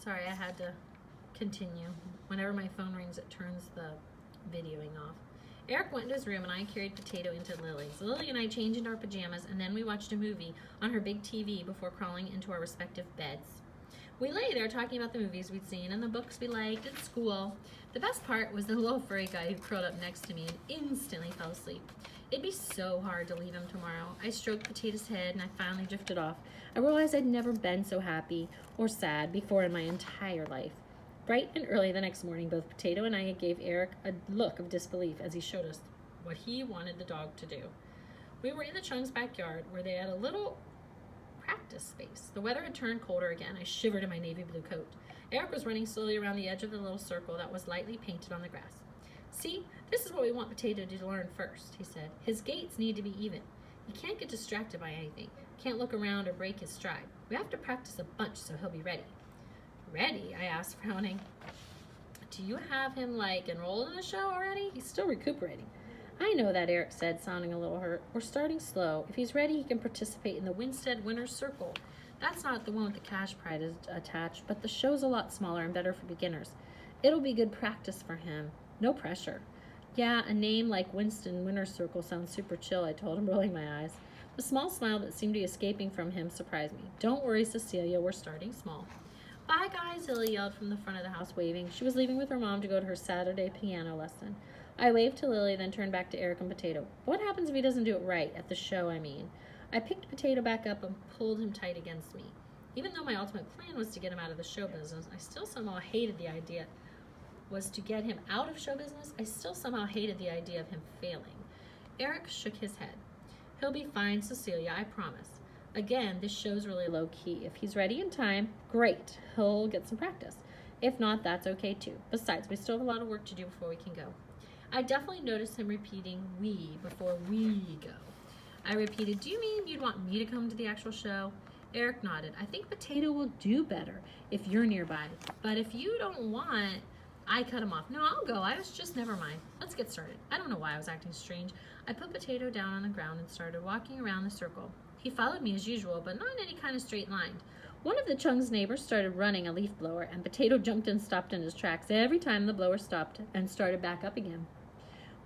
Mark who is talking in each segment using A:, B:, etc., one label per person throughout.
A: Sorry, I had to continue. Whenever my phone rings, it turns the videoing off. Eric went into his room and I carried Potato into Lily's. Lily and I changed into our pajamas and then we watched a movie on her big TV before crawling into our respective beds. We lay there talking about the movies we'd seen and the books we liked at school. The best part was the little furry guy who curled up next to me and instantly fell asleep. It'd be so hard to leave him tomorrow. I stroked Potato's head and I finally drifted off. I realized I'd never been so happy or sad before in my entire life. Bright and early the next morning, both Potato and I gave Eric a look of disbelief as he showed us what he wanted the dog to do. We were in the Chong's backyard where they had a little practice space. The weather had turned colder again. I shivered in my navy blue coat. Eric was running slowly around the edge of the little circle that was lightly painted on the grass. See, this is what we want Potato to learn first, he said. His gaits need to be even. He can't get distracted by anything. Can't look around or break his stride. We have to practice a bunch so he'll be ready. Ready? I asked, frowning. Do you have him, enrolled in the show already? He's still recuperating. I know that, Eric said, sounding a little hurt. We're starting slow. If he's ready, he can participate in the Winstead Winner's Circle. That's not the one with the cash prize attached, but the show's a lot smaller and better for beginners. It'll be good practice for him. No pressure. Yeah, a name like Winston Winner's Circle sounds super chill, I told him, rolling my eyes. The small smile that seemed to be escaping from him surprised me. Don't worry, Cecilia, we're starting small. Bye, guys, Lily yelled from the front of the house, waving. She was leaving with her mom to go to her Saturday piano lesson. I waved to Lily, then turned back to Eric and Potato. What happens if he doesn't do it right? At the show, I mean. I picked Potato back up and pulled him tight against me. Even though my ultimate plan was to get him out of the show business, I still somehow hated the idea of him failing. Eric shook his head. He'll be fine, Cecilia, I promise. Again, this show's really low-key. If he's ready in time, great. He'll get some practice. If not, that's okay too. Besides, we still have a lot of work to do before we can go. I definitely noticed him repeating we before we go. I repeated, do you mean you'd want me to come to the actual show? Eric nodded. I think Potato will do better if you're nearby. But if you don't want... I cut him off. No, I'll go. Never mind. Let's get started. I don't know why I was acting strange. I put Potato down on the ground and started walking around the circle. He followed me as usual, but not in any kind of straight line. One of the Chung's neighbors started running a leaf blower, and Potato jumped and stopped in his tracks every time the blower stopped and started back up again.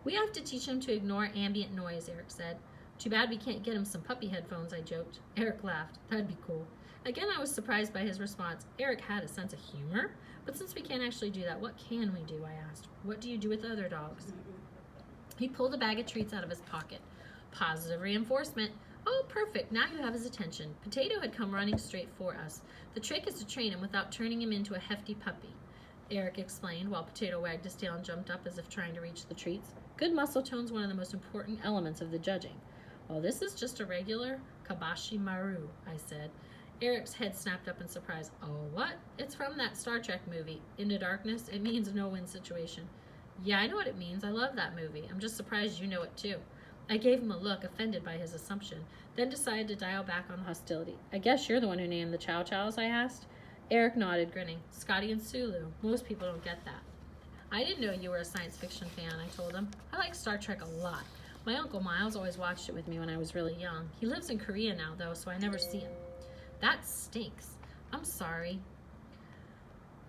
A: We have to teach him to ignore ambient noise, Eric said. Too bad we can't get him some puppy headphones, I joked. Eric laughed. That'd be cool. Again, I was surprised by his response. Eric had a sense of humor, but since we can't actually do that, what can we do, I asked. What do you do with other dogs? He pulled a bag of treats out of his pocket. Positive reinforcement. Oh, perfect. Now you have his attention. Potato had come running straight for us. The trick is to train him without turning him into a hefty puppy, Eric explained, while Potato wagged his tail and jumped up as if trying to reach the treats. Good muscle tone's one of the most important elements of the judging. Well, this is just a regular kabashi maru, I said. Eric's head snapped up in surprise. Oh, what? It's from that Star Trek movie, Into Darkness. It means no-win situation. Yeah, I know what it means. I love that movie. I'm just surprised you know it too. I gave him a look, offended by his assumption, then decided to dial back on the hostility. I guess you're the one who named the Chow Chows, I asked. Eric nodded, grinning. Scotty and Sulu. Most people don't get that. I didn't know you were a science fiction fan, I told him. I like Star Trek a lot. My Uncle Miles always watched it with me when I was really young. He lives in Korea now, though, so I never see him. That stinks. I'm sorry.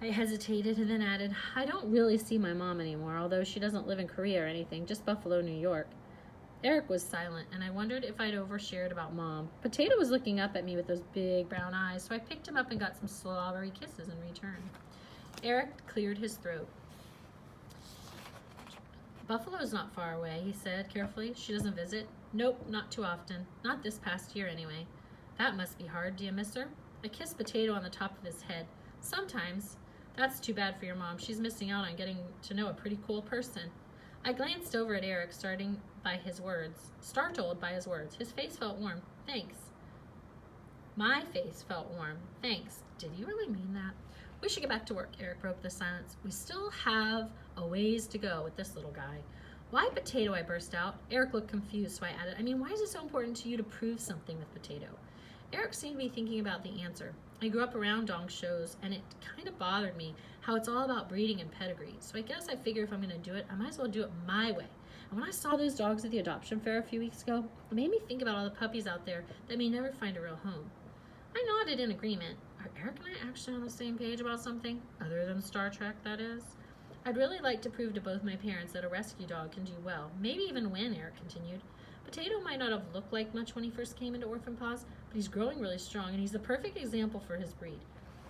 A: I hesitated and then added, I don't really see my mom anymore, although she doesn't live in Korea or anything, just Buffalo, New York. Eric was silent, and I wondered if I'd overshared about Mom. Potato was looking up at me with those big brown eyes, so I picked him up and got some slobbery kisses in return. Eric cleared his throat. Buffalo's not far away, he said carefully. She doesn't visit? Nope, not too often. Not this past year, anyway. That must be hard. Do you miss her? I kissed Potato on the top of his head. Sometimes. That's too bad for your mom. She's missing out on getting to know a pretty cool person. I glanced over at Eric, startled by his words. His face felt warm. Thanks. My face felt warm. Thanks. Did you really mean that? We should get back to work, Eric broke the silence. We still have a ways to go with this little guy. Why Potato? I burst out. Eric looked confused, so I added, why is it so important to you to prove something with Potato? Eric seemed to be thinking about the answer. I grew up around dog shows, and it kind of bothered me how it's all about breeding and pedigree. So I guess I figure if I'm going to do it, I might as well do it my way. And when I saw those dogs at the adoption fair a few weeks ago, it made me think about all the puppies out there that may never find a real home. I nodded in agreement. Are Eric and I actually on the same page about something? Other than Star Trek, that is. I'd really like to prove to both my parents that a rescue dog can do well. Maybe even win, Eric continued. Potato might not have looked like much when he first came into Orphan Paws, but he's growing really strong, and he's the perfect example for his breed.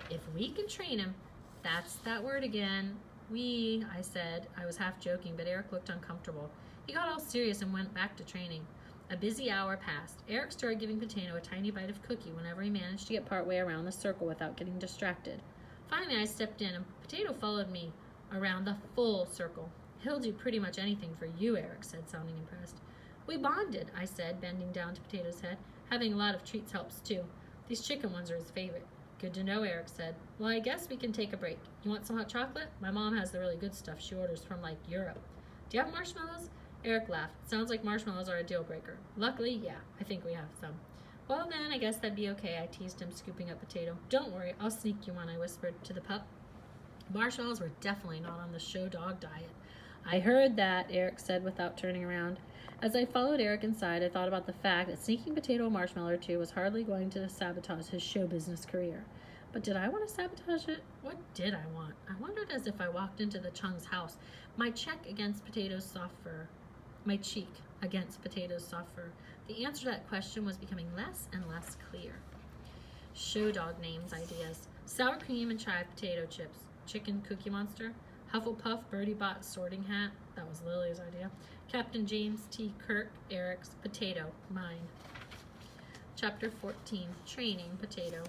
A: If we can train him, that's that word again. I said. I was half joking, but Eric looked uncomfortable. He got all serious and went back to training. A busy hour passed. Eric started giving Potato a tiny bite of cookie whenever he managed to get partway around the circle without getting distracted. Finally, I stepped in, and Potato followed me around the full circle. He'll do pretty much anything for you, Eric said, sounding impressed. We bonded, I said, bending down to Potato's head. Having a lot of treats helps, too. These chicken ones are his favorite. Good to know, Eric said. Well, I guess we can take a break. You want some hot chocolate? My mom has the really good stuff she orders from, Europe. Do you have marshmallows? Eric laughed. Sounds like marshmallows are a deal breaker. Luckily, yeah, I think we have some. Well, then, I guess that'd be okay, I teased him, scooping up Potato. Don't worry, I'll sneak you one, I whispered to the pup. Marshmallows were definitely not on the show dog diet. I heard that, Eric said without turning around. As I followed Eric inside, I thought about the fact that sneaking Potato a marshmallow or two was hardly going to sabotage his show business career. But did I want to sabotage it? What did I want? I wondered as if I walked into the Chong's house, my cheek against Potato's soft fur. The answer to that question was becoming less and less clear. Show dog names, ideas. Sour cream and chive potato chips. Chicken Cookie Monster. Hufflepuff Birdie Bot Sorting Hat. That was Lily's idea. Captain James T. Kirk. Eric's Potato. Mine. Chapter 14. Training Potato.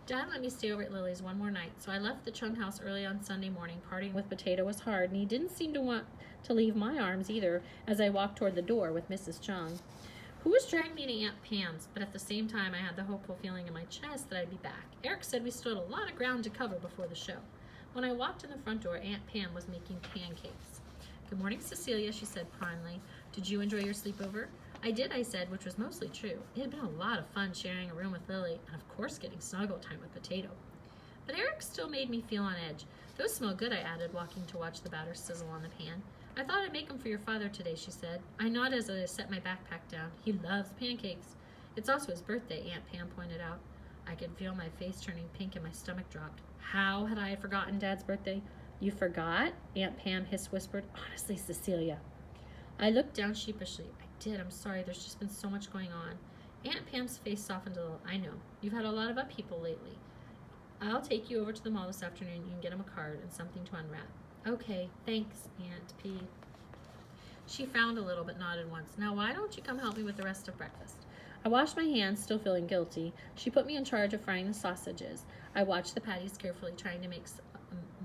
A: Dad let me stay over at Lily's one more night, so I left the Chung house early on Sunday morning. Parting with Potato was hard, and he didn't seem to want to leave my arms either as I walked toward the door with Mrs. Chong, who was dragging me to Aunt Pam's, but at the same time I had the hopeful feeling in my chest that I'd be back. Eric said we still had a lot of ground to cover before the show. When I walked in the front door, Aunt Pam was making pancakes. Good morning, Cecilia, she said kindly. Did you enjoy your sleepover? I did, I said, which was mostly true. It had been a lot of fun sharing a room with Lily, and of course getting snuggle time with Potato. But Eric still made me feel on edge. Those smell good, I added, walking to watch the batter sizzle on the pan. I thought I'd make them for your father today, she said. I nodded as I set my backpack down. He loves pancakes. It's also his birthday, Aunt Pam pointed out. I could feel my face turning pink and my stomach dropped. How had I forgotten Dad's birthday? You forgot? Aunt Pam whispered. Honestly, Cecilia. I looked down sheepishly. I did. I'm sorry. There's just been so much going on. Aunt Pam's face softened a little. I know. You've had a lot of upheaval lately. I'll take you over to the mall this afternoon. You can get him a card and something to unwrap. Okay. Thanks, Aunt P. She frowned a little but nodded once. Now, why don't you come help me with the rest of breakfast? I washed my hands, still feeling guilty. She put me in charge of frying the sausages. I watched the patties carefully, trying to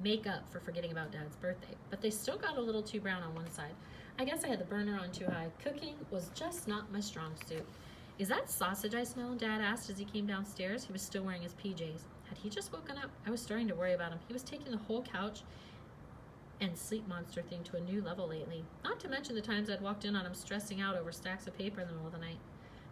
A: make up for forgetting about Dad's birthday. But they still got a little too brown on one side. I guess I had the burner on too high. Cooking was just not my strong suit. Is that sausage I smell? Dad asked as he came downstairs. He was still wearing his PJs. Had he just woken up? I was starting to worry about him. He was taking the whole couch and sleep monster thing to a new level lately. Not to mention the times I'd walked in on him stressing out over stacks of paper in the middle of the night.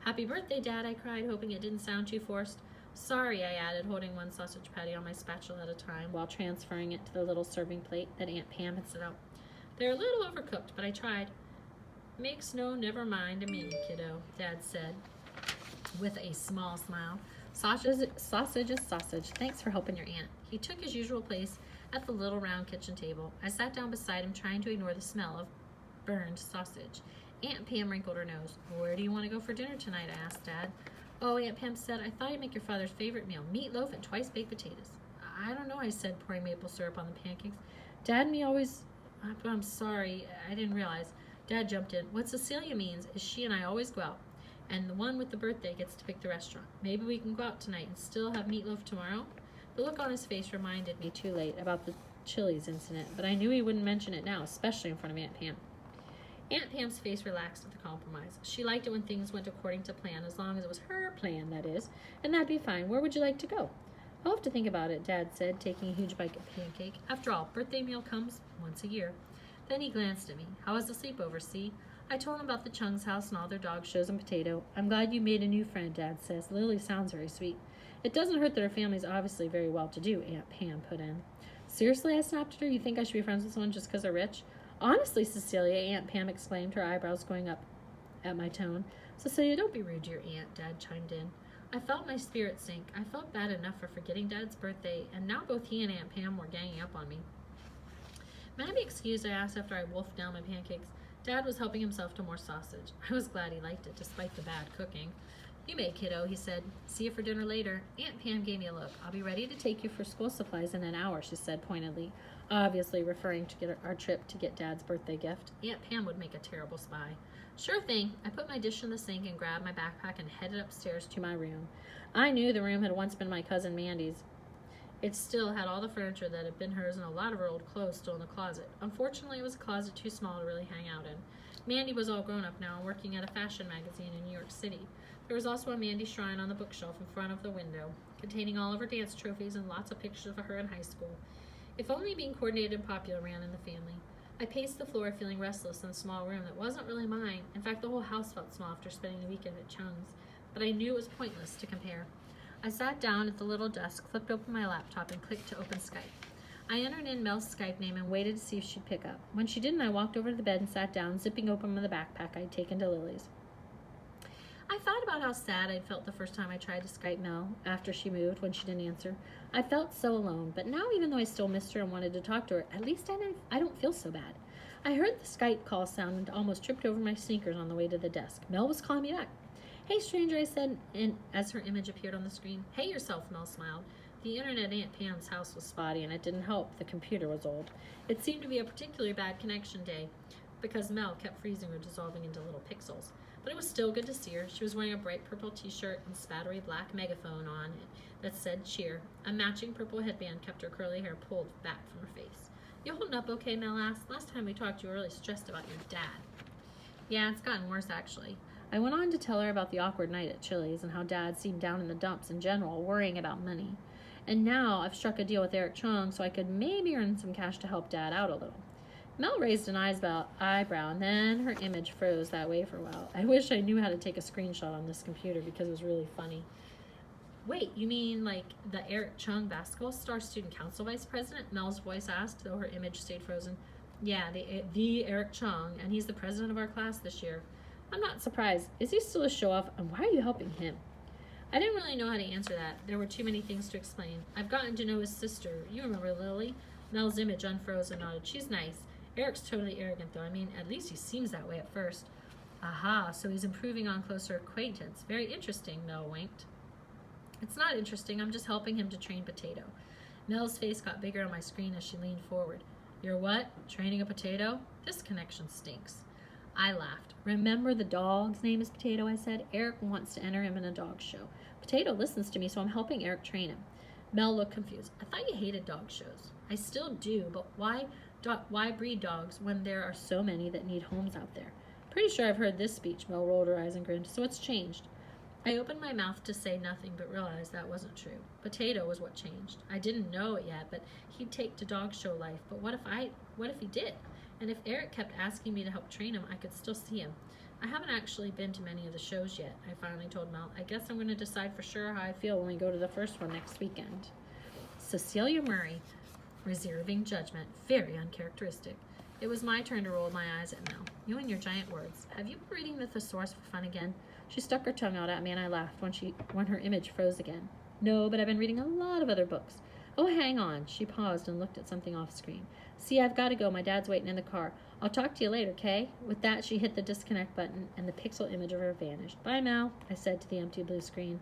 A: Happy birthday, Dad, I cried, hoping it didn't sound too forced. Sorry, I added, holding one sausage patty on my spatula at a time while transferring it to the little serving plate that Aunt Pam had set out. They're a little overcooked, but I tried. Makes no never mind to me, kiddo, Dad said with a small smile. Sausage is sausage. Thanks for helping your aunt. He took his usual place at the little round kitchen table. I sat down beside him, trying to ignore the smell of burned sausage. Aunt Pam wrinkled her nose. Where do you want to go for dinner tonight? I asked Dad. Oh, Aunt Pam said, I thought I'd make your father's favorite meal, meatloaf and twice baked potatoes. I don't know, I said, pouring maple syrup on the pancakes. Dad and me always... I'm sorry, I didn't realize. Dad jumped in. What Cecilia means is she and I always go out, and the one with the birthday gets to pick the restaurant. Maybe we can go out tonight and still have meatloaf tomorrow? The look on his face reminded me too late about the Chili's incident, but I knew he wouldn't mention it now, especially in front of Aunt Pam. Aunt Pam's face relaxed at the compromise. She liked it when things went according to plan, as long as it was her plan, that is, and that'd be fine. Where would you like to go? I'll have to think about it, Dad said, taking a huge bite of pancake. After all, birthday meal comes once a year. Then he glanced at me. How was the sleepover, see? I told him about the Chung's house and all their dog shows and Potato. I'm glad you made a new friend, Dad says. Lily sounds very sweet. It doesn't hurt that her family's obviously very well-to-do, Aunt Pam put in. Seriously, I snapped at her. You think I should be friends with someone just because they're rich? Honestly, Cecilia, Aunt Pam exclaimed, her eyebrows going up at my tone. Cecilia, don't be rude to your aunt, Dad chimed in. I felt my spirit sink. I felt bad enough for forgetting Dad's birthday, and now both he and Aunt Pam were ganging up on me. May I be excused, I asked after I wolfed down my pancakes. Dad was helping himself to more sausage. I was glad he liked it, despite the bad cooking. You may, kiddo, he said. See you for dinner later. Aunt Pam gave me a look. I'll be ready to take you for school supplies in an hour, she said pointedly, obviously referring to our trip to get Dad's birthday gift. Aunt Pam would make a terrible spy. Sure thing. I put my dish in the sink and grabbed my backpack and headed upstairs to my room. I knew the room had once been my cousin Mandy's. It still had all the furniture that had been hers and a lot of her old clothes still in the closet. Unfortunately, it was a closet too small to really hang out in. Mandy was all grown up now and working at a fashion magazine in New York City. There was also a Mandy shrine on the bookshelf in front of the window, containing all of her dance trophies and lots of pictures of her in high school. If only being coordinated and popular ran in the family. I paced the floor, feeling restless in a small room that wasn't really mine. In fact, the whole house felt small after spending the weekend at Chong's, but I knew it was pointless to compare. I sat down at the little desk, flipped open my laptop, and clicked to open Skype. I entered in Mel's Skype name and waited to see if she'd pick up. When she didn't, I walked over to the bed and sat down, zipping open the backpack I'd taken to Lily's. I thought about how sad I'd felt the first time I tried to Skype Mel after she moved when she didn't answer. I felt so alone, but now even though I still missed her and wanted to talk to her, at least I don't feel so bad. I heard the Skype call sound and almost tripped over my sneakers on the way to the desk. Mel was calling me back. Hey, stranger, I said, and as her image appeared on the screen. Hey yourself, Mel smiled. The internet at Aunt Pam's house was spotty, and it didn't help the computer was old. It seemed to be a particularly bad connection day because Mel kept freezing or dissolving into little pixels. But it was still good to see her. She was wearing a bright purple t-shirt and spattery black megaphone on it that said cheer. A matching purple headband kept her curly hair pulled back from her face. You holding up okay, Mel asked? Last time we talked, you were really stressed about your dad. Yeah, it's gotten worse, actually. I went on to tell her about the awkward night at Chili's and how Dad seemed down in the dumps in general, worrying about money. And now I've struck a deal with Eric Chong so I could maybe earn some cash to help Dad out a little. Mel raised an eyebrow, and then her image froze that way for a while. I wish I knew how to take a screenshot on this computer because it was really funny. Wait, you mean like the Eric Chong basketball star student council vice president? Mel's voice asked, though her image stayed frozen. Yeah, the Eric Chong, and he's the president of our class this year. I'm not surprised. Is he still a show-off, and why are you helping him? I didn't really know how to answer that. There were too many things to explain. I've gotten to know his sister. You remember Lily? Mel's image unfroze and nodded. She's nice. Eric's totally arrogant, though. I mean, at least he seems that way at first. Aha, so he's improving on closer acquaintance. Very interesting, Mel winked. It's not interesting. I'm just helping him to train Potato. Mel's face got bigger on my screen as she leaned forward. You're what? Training a potato? This connection stinks. I laughed. Remember the dog's name is Potato, I said. Eric wants to enter him in a dog show. Potato listens to me, so I'm helping Eric train him. Mel looked confused. I thought you hated dog shows. I still do, but why breed dogs when there are so many that need homes out there? Pretty sure I've heard this speech. Mel rolled her eyes and grinned. So it's changed. I opened my mouth to say nothing, but realized that wasn't true. Potato was what changed. I didn't know it yet, but he'd take to dog show life. But what if he did? And if Eric kept asking me to help train him, I could still see him. I haven't actually been to many of the shows yet, I finally told Mel. I guess I'm going to decide for sure how I feel when we go to the first one next weekend. Cecilia Marie, reserving judgment, very uncharacteristic. It was my turn to roll my eyes at Mel. You and your giant words. Have you been reading the thesaurus for fun again? She stuck her tongue out at me and I laughed when her image froze again. No, but I've been reading a lot of other books. Oh, hang on. She paused and looked at something off screen. See, I've got to go. My dad's waiting in the car. I'll talk to you later, okay? With that, she hit the disconnect button and the pixel image of her vanished. Bye, Mel, I said to the empty blue screen.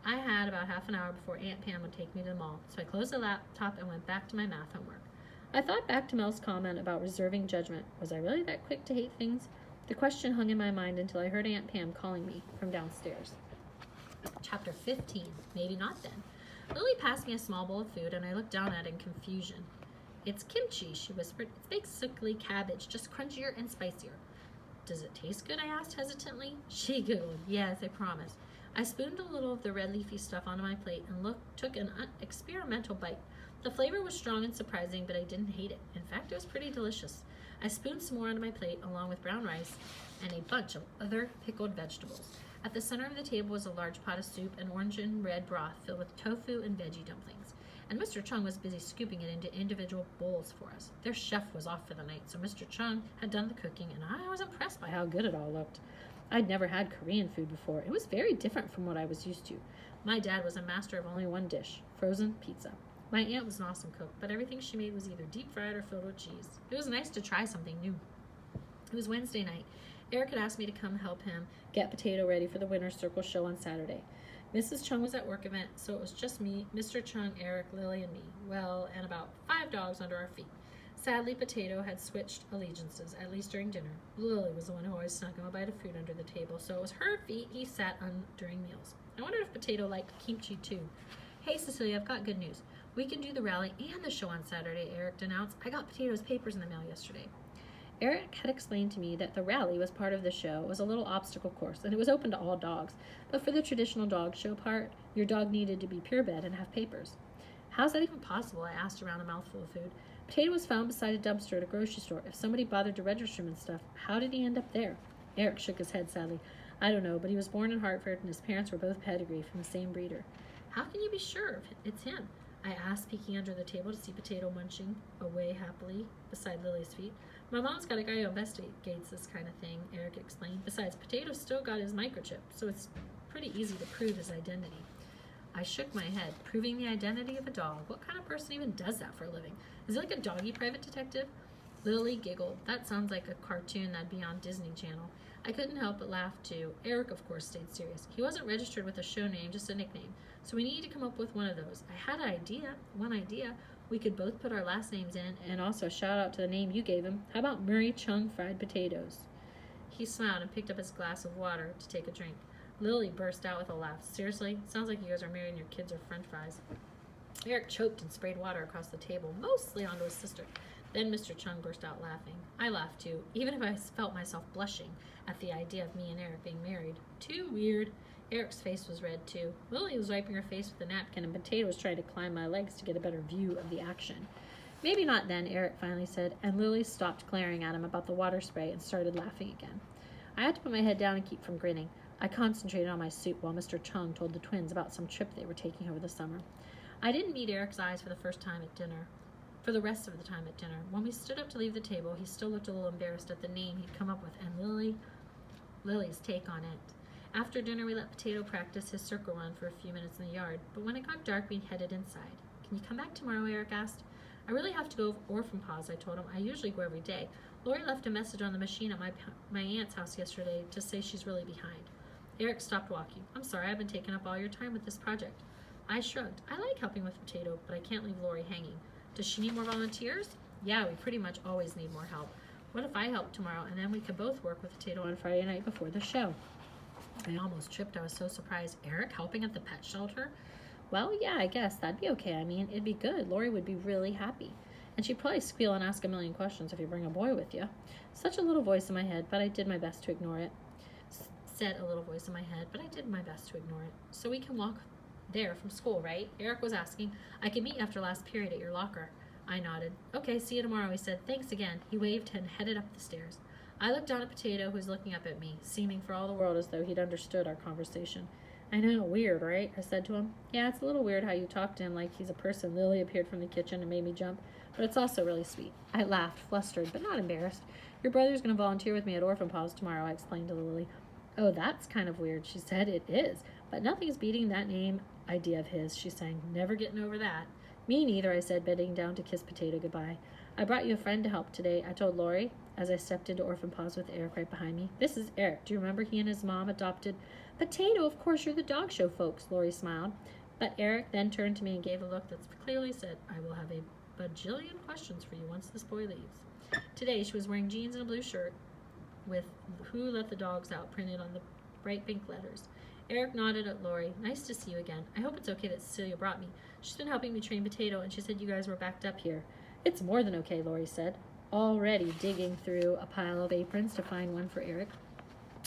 A: I had about half an hour before Aunt Pam would take me to the mall, so I closed the laptop and went back to my math homework. I thought back to Mel's comment about reserving judgment. Was I really that quick to hate things? The question hung in my mind until I heard Aunt Pam calling me from downstairs. Chapter 15. Maybe not then. Lily passed me a small bowl of food, and I looked down at it in confusion. It's kimchi, she whispered. It's basically cabbage, just crunchier and spicier. Does it taste good? I asked hesitantly. She giggled. Yes, I promise. I spooned a little of the red leafy stuff onto my plate and took an experimental bite. The flavor was strong and surprising, but I didn't hate it. In fact, it was pretty delicious. I spooned some more onto my plate, along with brown rice and a bunch of other pickled vegetables. At the center of the table was a large pot of soup and orange and red broth filled with tofu and veggie dumplings. And Mr. Chong was busy scooping it into individual bowls for us. Their chef was off for the night, so Mr. Chong had done the cooking, and I was impressed by how good it all looked. I'd never had Korean food before. It was very different from what I was used to. My dad was a master of only one dish, frozen pizza. My aunt was an awesome cook, but everything she made was either deep fried or filled with cheese. It was nice to try something new. It was Wednesday night. Eric had asked me to come help him get Potato ready for the Winner's Circle show on Saturday. Mrs. Chong was at work event, so it was just me, Mr. Chong, Eric, Lily, and me. Well, and about 5 dogs under our feet. Sadly, Potato had switched allegiances, at least during dinner. Lily was the one who always snuck him a bite of food under the table, so it was her feet he sat on during meals. I wondered if Potato liked kimchi too. Hey, Cecilia, I've got good news. We can do the rally and the show on Saturday, Eric announced. I got Potato's papers in the mail yesterday. Eric had explained to me that the rally was part of the show. It was a little obstacle course, and it was open to all dogs. But for the traditional dog show part, your dog needed to be purebred and have papers. How's that even possible? I asked around a mouthful of food. Potato was found beside a dumpster at a grocery store. If somebody bothered to register him and stuff, how did he end up there? Eric shook his head sadly. I don't know, but he was born in Hartford, and his parents were both pedigree from the same breeder. How can you be sure it's him? I asked, peeking under the table to see Potato munching away happily beside Lily's feet. My mom's got a guy who investigates this kind of thing, Eric explained. Besides, Potato still got his microchip, so it's pretty easy to prove his identity. I shook my head. Proving the identity of a dog? What kind of person even does that for a living? Is it like a doggy private detective? Lily giggled. That sounds like a cartoon that'd be on Disney Channel. I couldn't help but laugh too. Eric, of course, stayed serious. He wasn't registered with a show name, just a nickname. So we needed to come up with one of those. I had one idea. We could both put our last names in and also shout out to the name you gave him. How about Murray Chung Fried Potatoes? He smiled and picked up his glass of water to take a drink. Lily burst out with a laugh. Seriously? Sounds like you guys are married and your kids are french fries. Eric choked and sprayed water across the table, mostly onto his sister. Then Mr. Chung burst out laughing. I laughed too, even if I felt myself blushing at the idea of me and Eric being married. Too weird. Eric's face was red too. Lily was wiping her face with a napkin, and Potato was trying to climb my legs to get a better view of the action. Maybe not then, Eric finally said, and Lily stopped glaring at him about the water spray and started laughing again. I had to put my head down and keep from grinning. I concentrated on my soup while Mr. Chung told the twins about some trip they were taking over the summer. I didn't meet Eric's eyes for the rest of the time at dinner. When we stood up to leave the table, he still looked a little embarrassed at the name he'd come up with and Lily's take on it. After dinner, we let Potato practice his circle run for a few minutes in the yard, but when it got dark, we headed inside. Can you come back tomorrow, Eric asked. I really have to go orphan pause, I told him. I usually go every day. Lori left a message on the machine at my aunt's house yesterday to say she's really behind. Eric stopped walking. I'm sorry, I've been taking up all your time with this project. I shrugged. I like helping with Potato, but I can't leave Lori hanging. Does she need more volunteers? Yeah, we pretty much always need more help. What if I help tomorrow, and then we could both work with Potato on Friday night before the show? I almost tripped. I was so surprised. Eric helping at the pet shelter? Well, yeah, I guess that'd be okay. I mean, it'd be good. Lori would be really happy. And she'd probably squeal and ask a million questions if you bring a boy with you. Such a little voice in my head, but I did my best to ignore it. Said a little voice in my head, but I did my best to ignore it. So we can walk there from school, right? Eric was asking. I could meet after last period at your locker. I nodded. Okay, see you tomorrow, he said. Thanks again. He waved and headed up the stairs. I looked down at Potato, who was looking up at me, seeming for all the world as though he'd understood our conversation. I know, weird, right? I said to him. Yeah, it's a little weird how you talk to him like he's a person. Lily appeared from the kitchen and made me jump, but it's also really sweet. I laughed, flustered, but not embarrassed. Your brother's going to volunteer with me at Orphan Paws tomorrow, I explained to Lily. Oh, that's kind of weird, she said. It is, but nothing's beating that name idea of his, she sang. Never getting over that. Me neither, I said, bending down to kiss Potato goodbye. I brought you a friend to help today, I told Lori, as I stepped into Orphan Paws with Eric right behind me. This is Eric. Do you remember he and his mom adopted Potato? Of course, you're the dog show folks, Lori smiled. But Eric then turned to me and gave a look that clearly said, I will have a bajillion questions for you once this boy leaves. Today, she was wearing jeans and a blue shirt with Who Let the Dogs Out printed on the bright pink letters. Eric nodded at Lori. Nice to see you again. I hope it's okay that Cecilia brought me. She's been helping me train Potato, and she said you guys were backed up here. It's more than okay, Lori said, already digging through a pile of aprons to find one for Eric.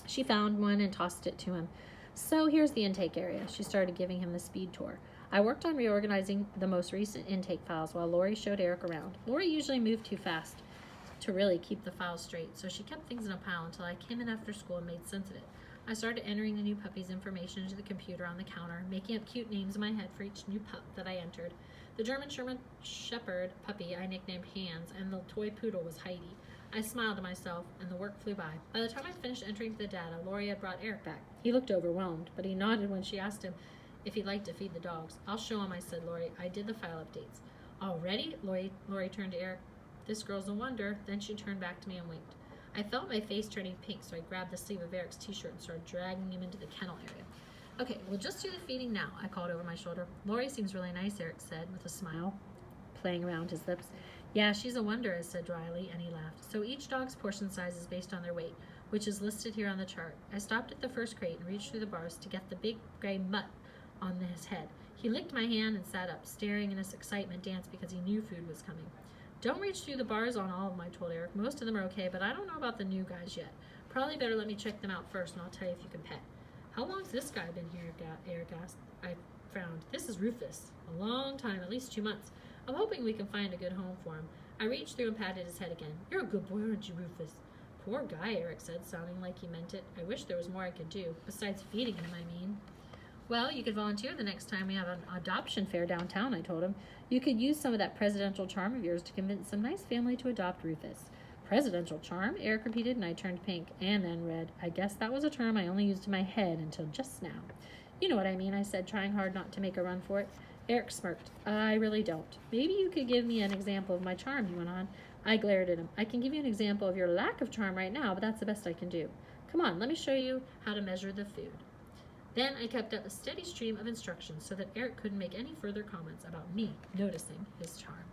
A: She found one and tossed it to him. So here's the intake area. She started giving him the speed tour. I worked on reorganizing the most recent intake files while Lori showed Eric around. Lori usually moved too fast to really keep the files straight, so she kept things in a pile until I came in after school and made sense of it. I started entering the new puppy's information into the computer on the counter, making up cute names in my head for each new pup that I entered. The German Shepherd puppy I nicknamed Hans, and the toy poodle was Heidi. I smiled to myself, and the work flew by. By the time I finished entering the data, Lori had brought Eric back. He looked overwhelmed, but he nodded when she asked him if he'd like to feed the dogs. I'll show him, I said, Lori. I did the file updates. Already? Lori turned to Eric. This girl's a wonder. Then she turned back to me and winked. I felt my face turning pink, so I grabbed the sleeve of Eric's t-shirt and started dragging him into the kennel area. Okay, we'll just do the feeding now, I called over my shoulder. Lori seems really nice, Eric said, with a smile playing around his lips. Yeah, she's a wonder, I said dryly, and he laughed. So each dog's portion size is based on their weight, which is listed here on the chart. I stopped at the first crate and reached through the bars to get the big gray mutt on his head. He licked my hand and sat up, staring in his excitement dance because he knew food was coming. Don't reach through the bars on all of them, I told Eric. Most of them are okay, but I don't know about the new guys yet. Probably better let me check them out first, and I'll tell you if you can pet. How long's this guy been here? Eric asked. I frowned. This is Rufus. A long time, at least 2 months. I'm hoping we can find a good home for him. I reached through and patted his head again. You're a good boy, aren't you, Rufus? Poor guy, Eric said, sounding like he meant it. I wish there was more I could do, besides feeding him, I mean. Well, you could volunteer the next time we have an adoption fair downtown, I told him. You could use some of that presidential charm of yours to convince some nice family to adopt Rufus. Presidential charm? Eric repeated, and I turned pink and then red. I guess that was a term I only used in my head until just now. You know what I mean, I said, trying hard not to make a run for it. Eric smirked. I really don't. Maybe you could give me an example of my charm, he went on. I glared at him. I can give you an example of your lack of charm right now, but that's the best I can do. Come on, let me show you how to measure the food. Then I kept up a steady stream of instructions so that Eric couldn't make any further comments about me noticing his charm.